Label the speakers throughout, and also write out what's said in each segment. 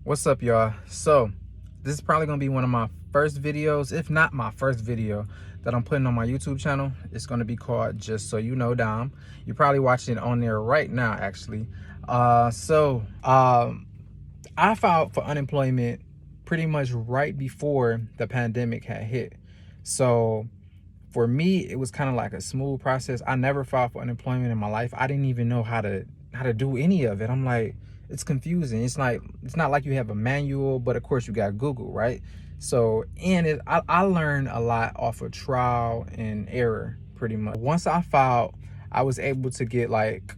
Speaker 1: What's up, y'all? So this is probably gonna be one of my first videos, if not my first video, that I'm putting on my YouTube channel. It's gonna be called Just So You Know Dom. You're probably watching it on there right now, actually. I filed for unemployment pretty much right before the pandemic had hit. So for me, it was kind of like a smooth process. I never filed for unemployment in my life. I didn't even know how to do any of it. I'm like, it's confusing. It's not like you have a manual, but of course you got Google, right? So I learned a lot off of trial and error, pretty much. Once I filed, I was able to get like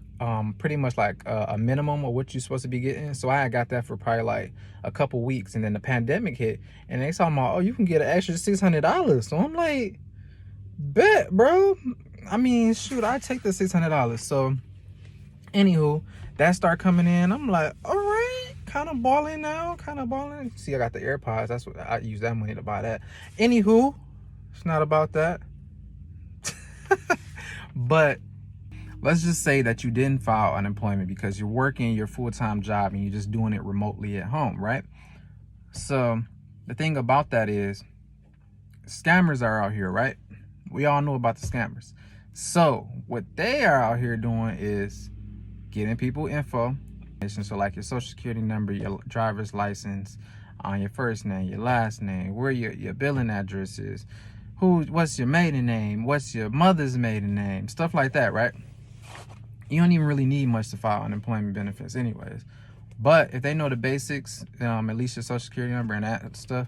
Speaker 1: pretty much like a minimum of what you're supposed to be getting. So I got that for probably like a couple weeks, and then the pandemic hit, and they talking about, oh, you can get an extra $600. So I'm like, bet, bro. I mean, shoot, I take the $600. So anywho, that start coming in. I'm like, all right, kind of balling now, kind of balling. See, I got the AirPods. That's what I use that money to buy that. Anywho, it's not about that. But let's just say that you didn't file unemployment because you're working your full-time job and you're just doing it remotely at home, right? So the thing about that is scammers are out here, right? We all know about the scammers. So what they are out here doing is getting people info. So like your social security number, your driver's license, your first name, your last name, where your billing address is, what's your maiden name, what's your mother's maiden name, stuff like that, right? You don't even really need much to file unemployment benefits anyways. But if they know the basics, at least your social security number and that stuff,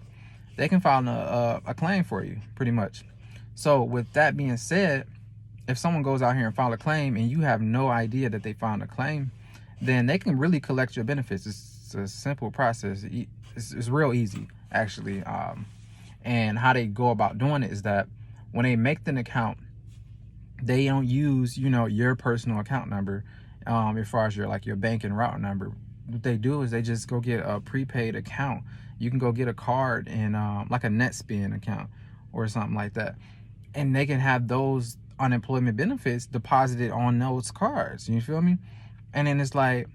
Speaker 1: they can file a claim for you, pretty much. So with that being said, if someone goes out here and file a claim and you have no idea that they filed a claim, then they can really collect your benefits. It's a simple process. It's real easy, actually. And how they go about doing it is that when they make an account, they don't use, your personal account number as far as your bank and route number. What they do is they just go get a prepaid account. You can go get a card and like a NetSpend account or something like that, and they can have those unemployment benefits deposited on those cards. You feel me? And then it's like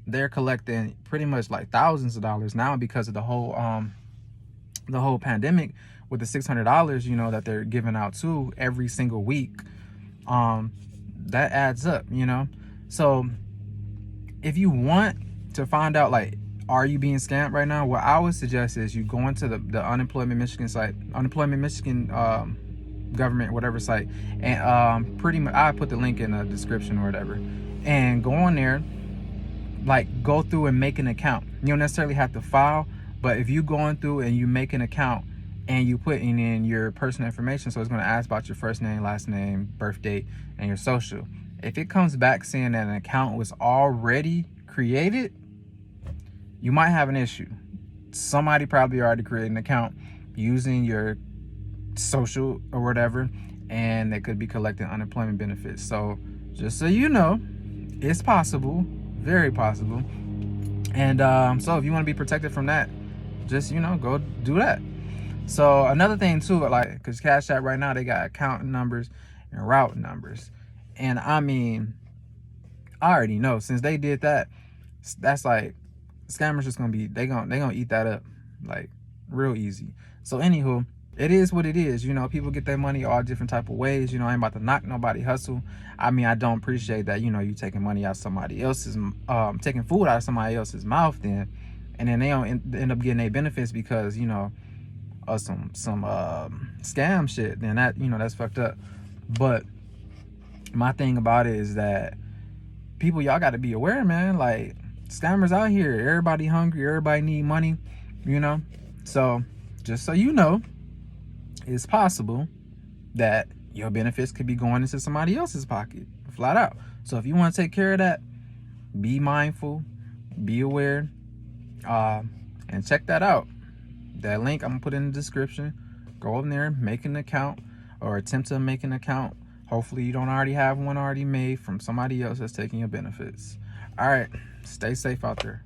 Speaker 1: they're collecting pretty much like thousands of dollars now because of the whole pandemic, with the $600 that they're giving out to every single week. That adds up. So if you want to find out, like, are you being scammed right now, what I would suggest is you go into the Unemployment Michigan site, Unemployment Michigan government, whatever site, and pretty much I put the link in the description or whatever, and go on there, like, go through and make an account. You don't necessarily have to file, but if you going through and you make an account and you put in your personal information, so it's going to ask about your first name, last name, birth date, and your social. If it comes back saying that an account was already created, you might have an issue. Somebody probably already created an account using your social or whatever, and they could be collecting unemployment benefits. So just so you know, it's possible, very possible. And so if you want to be protected from that, just go do that. So another thing too, like, because Cash App right now, they got account numbers and route numbers, and I mean, I already know, since they did that, that's like, scammers just gonna be, they gonna eat that up like real easy. So anywho, it is what it is. People get their money all different type of ways. I ain't about to knock nobody hustle. I mean, I don't appreciate that, you taking money out of somebody else's, taking food out of somebody else's mouth, then, and then they don't end up getting their benefits because, of some scam shit. Then that, that's fucked up. But my thing about it is that people, y'all got to be aware, man. Like, scammers out here, everybody hungry, everybody need money, So just so you know, it's possible that your benefits could be going into somebody else's pocket, flat out. So if you want to take care of that, be mindful, be aware, and check that out. That link I'm gonna put in the description. Go in there, make an account, or attempt to make an account. Hopefully you don't already have one already made from somebody else that's taking your benefits. All right, stay safe out there.